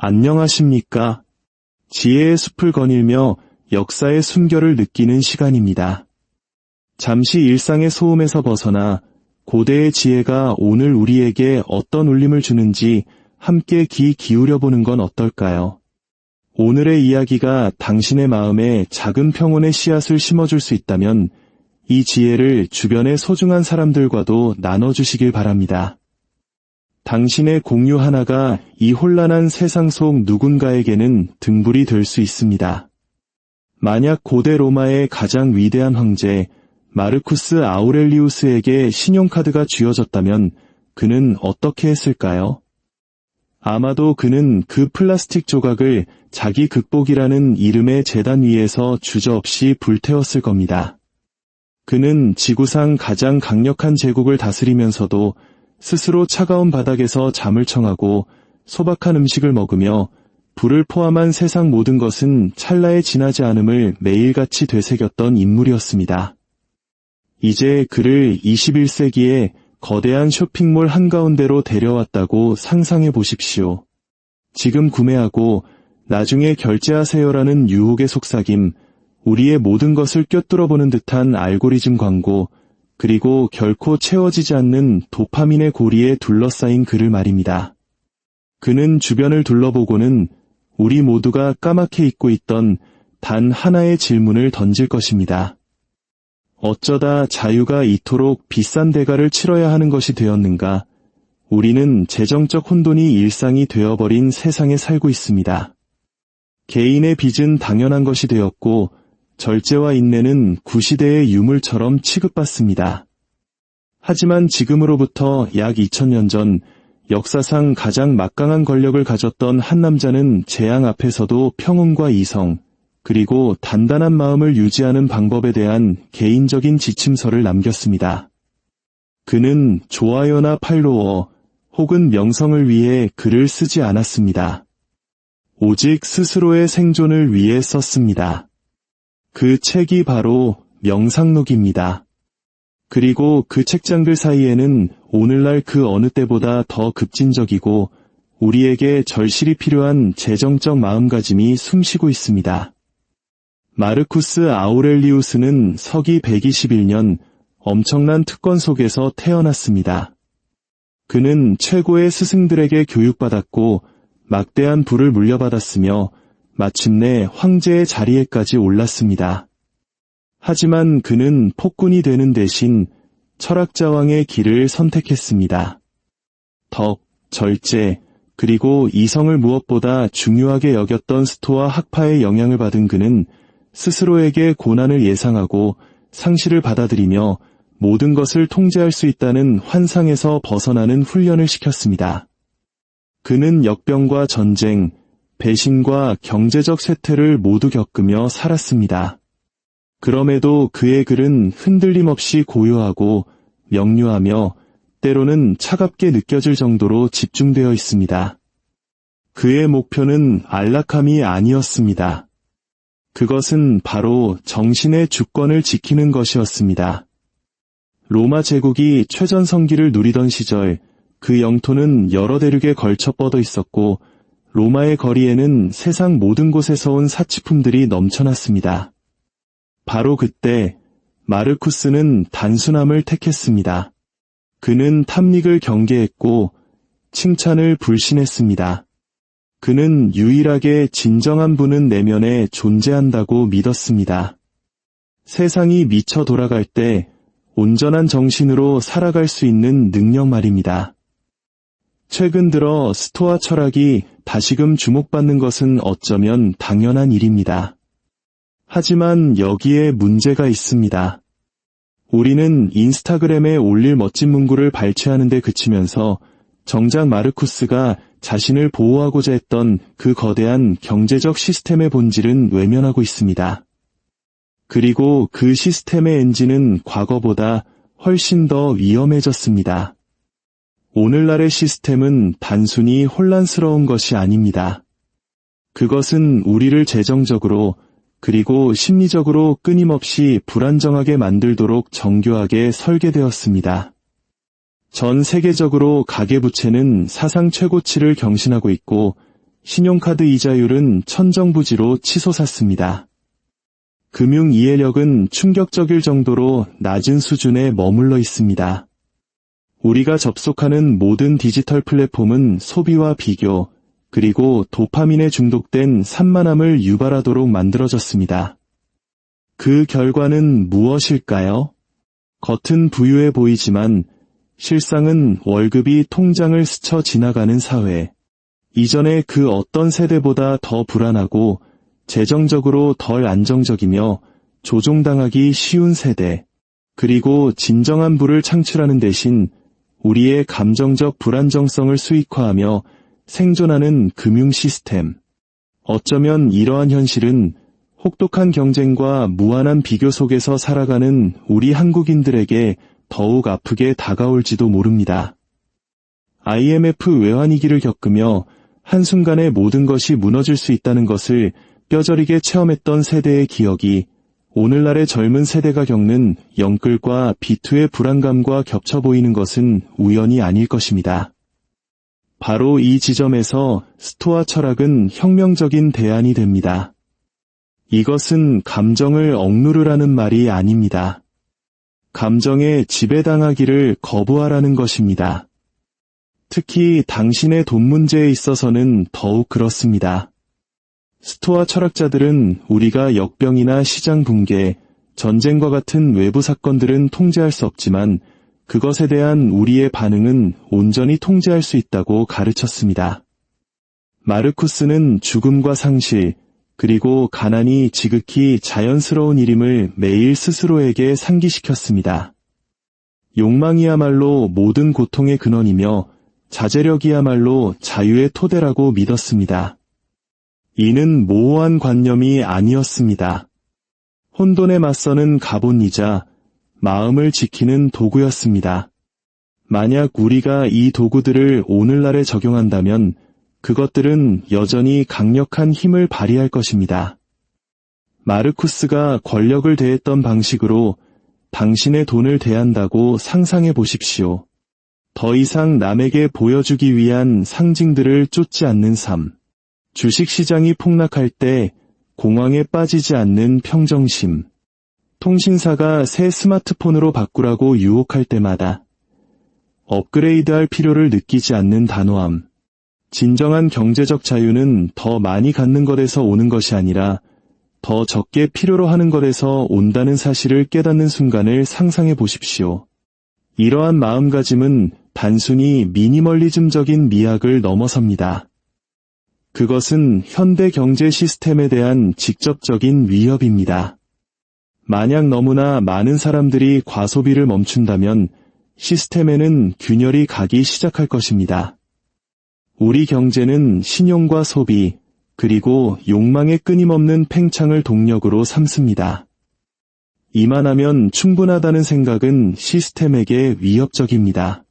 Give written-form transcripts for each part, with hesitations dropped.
안녕하십니까? 지혜의 숲을 거닐며 역사의 숨결을 느끼는 시간입니다. 잠시 일상의 소음에서 벗어나 고대의 지혜가 오늘 우리에게 어떤 울림을 주는지 함께 귀 기울여보는 건 어떨까요? 오늘의 이야기가 당신의 마음에 작은 평온의 씨앗을 심어줄 수 있다면 이 지혜를 주변의 소중한 사람들과도 나눠주시길 바랍니다. 당신의 공유 하나가 이 혼란한 세상 속 누군가에게는 등불이 될 수 있습니다. 만약 고대 로마의 가장 위대한 황제 마르쿠스 아우렐리우스에게 신용카드가 쥐어졌다면 그는 어떻게 했을까요? 아마도 그는 그 플라스틱 조각을 자기 극복이라는 이름의 제단 위에서 주저없이 불태웠을 겁니다. 그는 지구상 가장 강력한 제국을 다스리면서도 스스로 차가운 바닥에서 잠을 청하고 소박한 음식을 먹으며 불을 포함한 세상 모든 것은 찰나에 지나지 않음을 매일같이 되새겼던 인물이었습니다. 이제 그를 21세기에 거대한 쇼핑몰 한가운데로 데려왔다고 상상해 보십시오. 지금 구매하고 나중에 결제하세요라는 유혹의 속삭임, 우리의 모든 것을 꿰뚫어보는 듯한 알고리즘 광고, 그리고 결코 채워지지 않는 도파민의 고리에 둘러싸인 그를 말입니다. 그는 주변을 둘러보고는 우리 모두가 까맣게 잊고 있던 단 하나의 질문을 던질 것입니다. 어쩌다 자유가 이토록 비싼 대가를 치러야 하는 것이 되었는가? 우리는 재정적 혼돈이 일상이 되어버린 세상에 살고 있습니다. 개인의 빚은 당연한 것이 되었고 절제와 인내는 구시대의 유물처럼 취급받습니다. 하지만 지금으로부터 약 2000년 전 역사상 가장 막강한 권력을 가졌던 한 남자는 재앙 앞에서도 평온과 이성, 그리고 단단한 마음을 유지하는 방법에 대한 개인적인 지침서를 남겼습니다. 그는 좋아요나 팔로워 혹은 명성을 위해 글을 쓰지 않았습니다. 오직 스스로의 생존을 위해 썼습니다. 그 책이 바로 명상록입니다. 그리고 그 책장들 사이에는 오늘날 그 어느 때보다 더 급진적이고 우리에게 절실히 필요한 재정적 마음가짐이 숨쉬고 있습니다. 마르쿠스 아우렐리우스는 서기 121년 엄청난 특권 속에서 태어났습니다. 그는 최고의 스승들에게 교육받았고 막대한 부를 물려받았으며 마침내 황제의 자리에까지 올랐습니다. 하지만 그는 폭군이 되는 대신 철학자왕의 길을 선택했습니다. 덕, 절제, 그리고 이성을 무엇보다 중요하게 여겼던 스토아 학파의 영향을 받은 그는 스스로에게 고난을 예상하고 상실을 받아들이며 모든 것을 통제할 수 있다는 환상에서 벗어나는 훈련을 시켰습니다. 그는 역병과 전쟁, 배신과 경제적 쇠퇴를 모두 겪으며 살았습니다. 그럼에도 그의 글은 흔들림 없이 고요하고 명료하며 때로는 차갑게 느껴질 정도로 집중되어 있습니다. 그의 목표는 안락함이 아니었습니다. 그것은 바로 정신의 주권을 지키는 것이었습니다. 로마 제국이 최전성기를 누리던 시절 그 영토는 여러 대륙에 걸쳐 뻗어 있었고 로마의 거리에는 세상 모든 곳에서 온 사치품들이 넘쳐났습니다. 바로 그때 마르쿠스는 단순함을 택했습니다. 그는 탐닉을 경계했고 칭찬을 불신했습니다. 그는 유일하게 진정한 분은 내면에 존재한다고 믿었습니다. 세상이 미쳐 돌아갈 때 온전한 정신으로 살아갈 수 있는 능력 말입니다. 최근 들어 스토아 철학이 다시금 주목받는 것은 어쩌면 당연한 일입니다. 하지만 여기에 문제가 있습니다. 우리는 인스타그램에 올릴 멋진 문구를 발췌하는 데 그치면서 정작 마르쿠스가 자신을 보호하고자 했던 그 거대한 경제적 시스템의 본질은 외면하고 있습니다. 그리고 그 시스템의 엔진은 과거보다 훨씬 더 위험해졌습니다. 오늘날의 시스템은 단순히 혼란스러운 것이 아닙니다. 그것은 우리를 재정적으로 그리고 심리적으로 끊임없이 불안정하게 만들도록 정교하게 설계되었습니다. 전 세계적으로 가계부채는 사상 최고치를 경신하고 있고 신용카드 이자율은 천정부지로 치솟았습니다. 금융 이해력은 충격적일 정도로 낮은 수준에 머물러 있습니다. 우리가 접속하는 모든 디지털 플랫폼은 소비와 비교, 그리고 도파민에 중독된 산만함을 유발하도록 만들어졌습니다. 그 결과는 무엇일까요? 겉은 부유해 보이지만 실상은 월급이 통장을 스쳐 지나가는 사회. 이전의 그 어떤 세대보다 더 불안하고 재정적으로 덜 안정적이며 조종당하기 쉬운 세대. 그리고 진정한 부를 창출하는 대신 우리의 감정적 불안정성을 수익화하며 생존하는 금융 시스템. 어쩌면 이러한 현실은 혹독한 경쟁과 무한한 비교 속에서 살아가는 우리 한국인들에게 더욱 아프게 다가올지도 모릅니다. IMF 외환위기를 겪으며 한순간에 모든 것이 무너질 수 있다는 것을 뼈저리게 체험했던 세대의 기억이 오늘날의 젊은 세대가 겪는 영끌과 비투의 불안감과 겹쳐 보이는 것은 우연이 아닐 것입니다. 바로 이 지점에서 스토아 철학은 혁명적인 대안이 됩니다. 이것은 감정을 억누르라는 말이 아닙니다. 감정에 지배당하기를 거부하라는 것입니다. 특히 당신의 돈 문제에 있어서는 더욱 그렇습니다. 스토아 철학자들은 우리가 역병이나 시장 붕괴, 전쟁과 같은 외부 사건들은 통제할 수 없지만 그것에 대한 우리의 반응은 온전히 통제할 수 있다고 가르쳤습니다. 마르쿠스는 죽음과 상실, 그리고 가난이 지극히 자연스러운 일임을 매일 스스로에게 상기시켰습니다. 욕망이야말로 모든 고통의 근원이며 자제력이야말로 자유의 토대라고 믿었습니다. 이는 모호한 관념이 아니었습니다. 혼돈에 맞서는 갑옷이자 마음을 지키는 도구였습니다. 만약 우리가 이 도구들을 오늘날에 적용한다면 그것들은 여전히 강력한 힘을 발휘할 것입니다. 마르쿠스가 권력을 대했던 방식으로 당신의 돈을 대한다고 상상해 보십시오. 더 이상 남에게 보여주기 위한 상징들을 쫓지 않는 삶. 주식시장이 폭락할 때 공황에 빠지지 않는 평정심. 통신사가 새 스마트폰으로 바꾸라고 유혹할 때마다 업그레이드할 필요를 느끼지 않는 단호함. 진정한 경제적 자유는 더 많이 갖는 것에서 오는 것이 아니라 더 적게 필요로 하는 것에서 온다는 사실을 깨닫는 순간을 상상해 보십시오. 이러한 마음가짐은 단순히 미니멀리즘적인 미학을 넘어섭니다. 그것은 현대 경제 시스템에 대한 직접적인 위협입니다. 만약 너무나 많은 사람들이 과소비를 멈춘다면 시스템에는 균열이 가기 시작할 것입니다. 우리 경제는 신용과 소비, 그리고 욕망의 끊임없는 팽창을 동력으로 삼습니다. 이만하면 충분하다는 생각은 시스템에게 위협적입니다.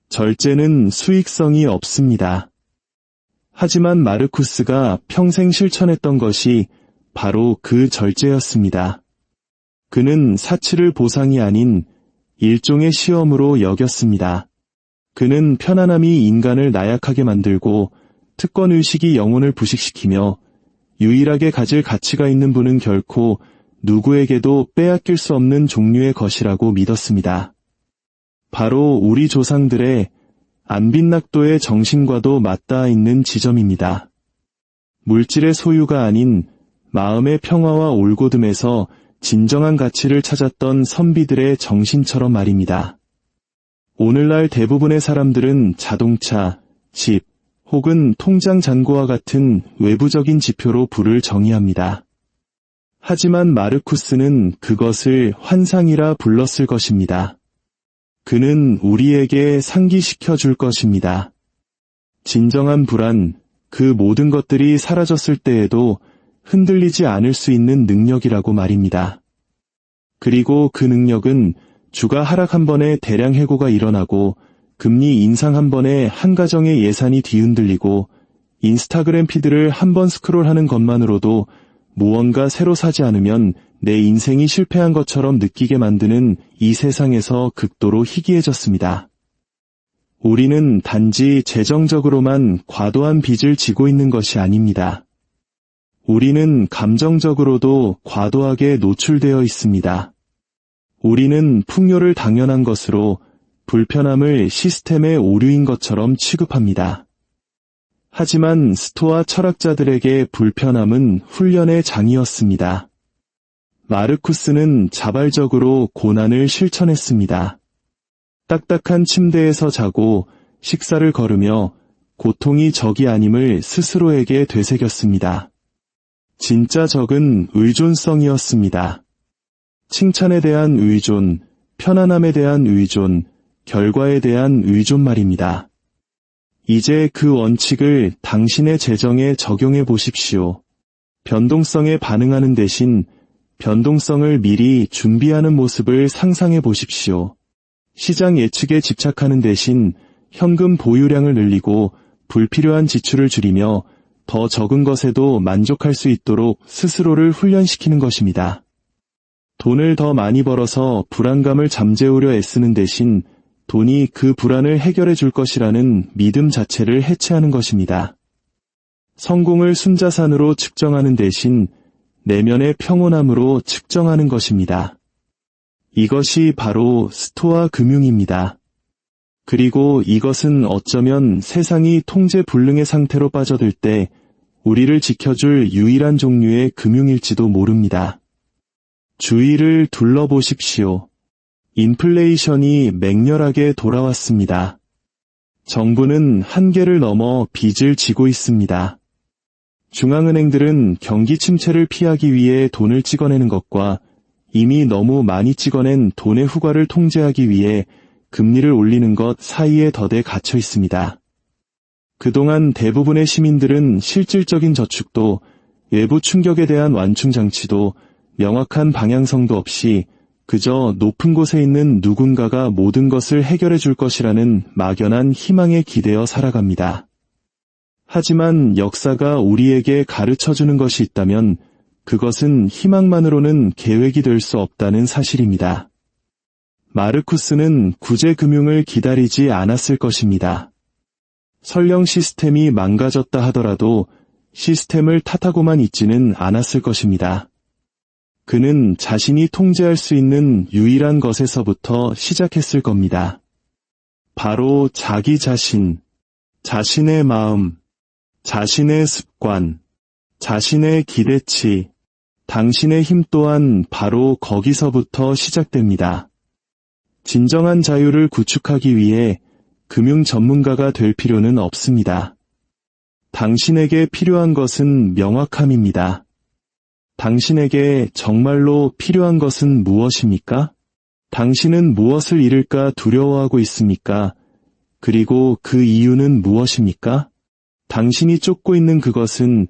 절제는 수익성이 없습니다. 하지만 마르쿠스가 평생 실천했던 것이 바로 그 절제였습니다. 그는 사치를 보상이 아닌 일종의 시험으로 여겼습니다. 그는 편안함이 인간을 나약하게 만들고 특권의식이 영혼을 부식시키며 유일하게 가질 가치가 있는 분은 결코 누구에게도 빼앗길 수 없는 종류의 것이라고 믿었습니다. 바로 우리 조상들의 안빈낙도의 정신과도 맞닿아 있는 지점입니다. 물질의 소유가 아닌 마음의 평화와 올곧음에서 진정한 가치를 찾았던 선비들의 정신처럼 말입니다. 오늘날 대부분의 사람들은 자동차, 집, 혹은 통장 잔고와 같은 외부적인 지표로 부를 정의합니다. 하지만 마르쿠스는 그것을 환상이라 불렀을 것입니다. 그는 우리에게 상기시켜 줄 것입니다. 진정한 불안, 그 모든 것들이 사라졌을 때에도 흔들리지 않을 수 있는 능력이라고 말입니다. 그리고 그 능력은 주가 하락 한 번에 대량 해고가 일어나고 금리 인상 한 번에 한 가정의 예산이 뒤흔들리고 인스타그램 피드를 한 번 스크롤하는 것만으로도 무언가 새로 사지 않으면 내 인생이 실패한 것처럼 느끼게 만드는 이 세상에서 극도로 희귀해졌습니다. 우리는 단지 재정적으로만 과도한 빚을 지고 있는 것이 아닙니다. 우리는 감정적으로도 과도하게 노출되어 있습니다. 우리는 풍요를 당연한 것으로 불편함을 시스템의 오류인 것처럼 취급합니다. 하지만 스토아 철학자들에게 불편함은 훈련의 장이었습니다. 마르쿠스는 자발적으로 고난을 실천했습니다. 딱딱한 침대에서 자고 식사를 거르며 고통이 적이 아님을 스스로에게 되새겼습니다. 진짜 적은 의존성이었습니다. 칭찬에 대한 의존, 편안함에 대한 의존, 결과에 대한 의존 말입니다. 이제 그 원칙을 당신의 재정에 적용해 보십시오. 변동성에 반응하는 대신 변동성을 미리 준비하는 모습을 상상해 보십시오. 시장 예측에 집착하는 대신 현금 보유량을 늘리고 불필요한 지출을 줄이며 더 적은 것에도 만족할 수 있도록 스스로를 훈련시키는 것입니다. 돈을 더 많이 벌어서 불안감을 잠재우려 애쓰는 대신 돈이 그 불안을 해결해 줄 것이라는 믿음 자체를 해체하는 것입니다. 성공을 순자산으로 측정하는 대신 내면의 평온함으로 측정하는 것입니다. 이것이 바로 스토아 금융입니다. 그리고 이것은 어쩌면 세상이 통제불능의 상태로 빠져들 때 우리를 지켜줄 유일한 종류의 금융일지도 모릅니다. 주위를 둘러보십시오. 인플레이션이 맹렬하게 돌아왔습니다. 정부는 한계를 넘어 빚을 지고 있습니다. 중앙은행들은 경기 침체를 피하기 위해 돈을 찍어내는 것과 이미 너무 많이 찍어낸 돈의 후과를 통제하기 위해 금리를 올리는 것 사이에 더뎌 갇혀 있습니다. 그동안 대부분의 시민들은 실질적인 저축도 외부 충격에 대한 완충 장치도 명확한 방향성도 없이 그저 높은 곳에 있는 누군가가 모든 것을 해결해 줄 것이라는 막연한 희망에 기대어 살아갑니다. 하지만 역사가 우리에게 가르쳐주는 것이 있다면 그것은 희망만으로는 계획이 될 수 없다는 사실입니다. 마르쿠스는 구제금융을 기다리지 않았을 것입니다. 설령 시스템이 망가졌다 하더라도 시스템을 탓하고만 있지는 않았을 것입니다. 그는 자신이 통제할 수 있는 유일한 것에서부터 시작했을 겁니다. 바로 자기 자신, 자신의 마음, 자신의 습관, 자신의 기대치, 당신의 힘 또한 바로 거기서부터 시작됩니다. 진정한 자유를 구축하기 위해 금융 전문가가 될 필요는 없습니다. 당신에게 필요한 것은 명확함입니다. 당신에게 정말로 필요한 것은 무엇입니까? 당신은 무엇을 잃을까 두려워하고 있습니까? 그리고 그 이유는 무엇입니까? 당신이 쫓고 있는 그것은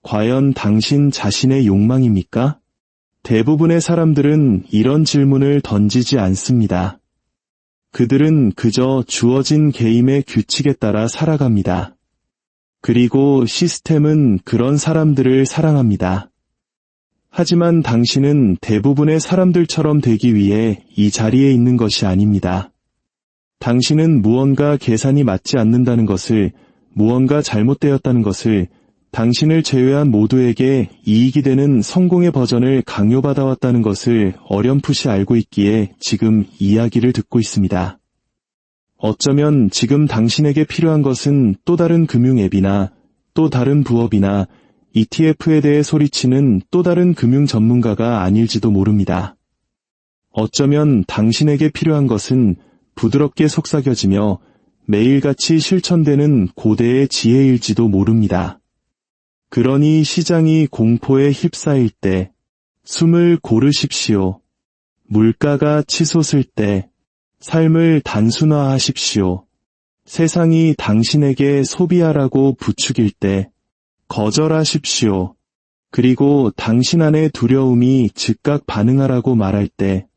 과연 당신 자신의 욕망입니까? 대부분의 사람들은 이런 질문을 던지지 않습니다. 그들은 그저 주어진 게임의 규칙에 따라 살아갑니다. 그리고 시스템은 그런 사람들을 사랑합니다. 하지만 당신은 대부분의 사람들처럼 되기 위해 이 자리에 있는 것이 아닙니다. 당신은 무언가 계산이 맞지 않는다는 것을, 무언가 잘못되었다는 것을, 당신을 제외한 모두에게 이익이 되는 성공의 버전을 강요받아왔다는 것을 어렴풋이 알고 있기에 지금 이야기를 듣고 있습니다. 어쩌면 지금 당신에게 필요한 것은 또 다른 금융 앱이나 또 다른 부업이나 ETF에 대해 소리치는 또 다른 금융 전문가가 아닐지도 모릅니다. 어쩌면 당신에게 필요한 것은 부드럽게 속삭여지며 매일같이 실천되는 고대의 지혜일지도 모릅니다. 그러니 시장이 공포에 휩싸일 때 숨을 고르십시오. 물가가 치솟을 때 삶을 단순화하십시오. 세상이 당신에게 소비하라고 부추길 때 거절하십시오. 그리고 당신 안의 두려움이 즉각 반응하라고 말할 때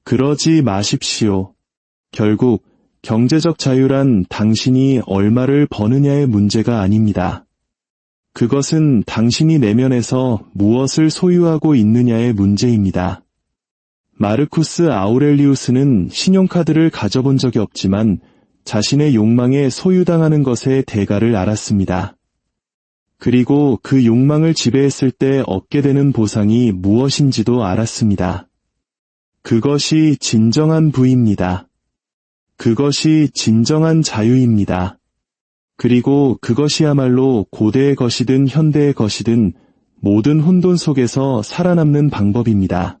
그러지 마십시오. 결국 경제적 자유란 당신이 얼마를 버느냐의 문제가 아닙니다. 그것은 당신이 내면에서 무엇을 소유하고 있느냐의 문제입니다. 마르쿠스 아우렐리우스는 신용카드를 가져본 적이 없지만 자신의 욕망에 소유당하는 것의 대가를 알았습니다. 그리고 그 욕망을 지배했을 때 얻게 되는 보상이 무엇인지도 알았습니다. 그것이 진정한 부입니다. 그것이 진정한 자유입니다. 그리고 그것이야말로 고대의 것이든 현대의 것이든 모든 혼돈 속에서 살아남는 방법입니다.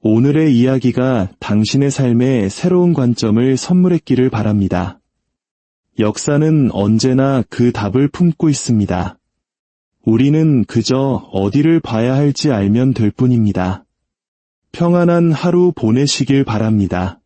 오늘의 이야기가 당신의 삶에 새로운 관점을 선물했기를 바랍니다. 역사는 언제나 그 답을 품고 있습니다. 우리는 그저 어디를 봐야 할지 알면 될 뿐입니다. 평안한 하루 보내시길 바랍니다.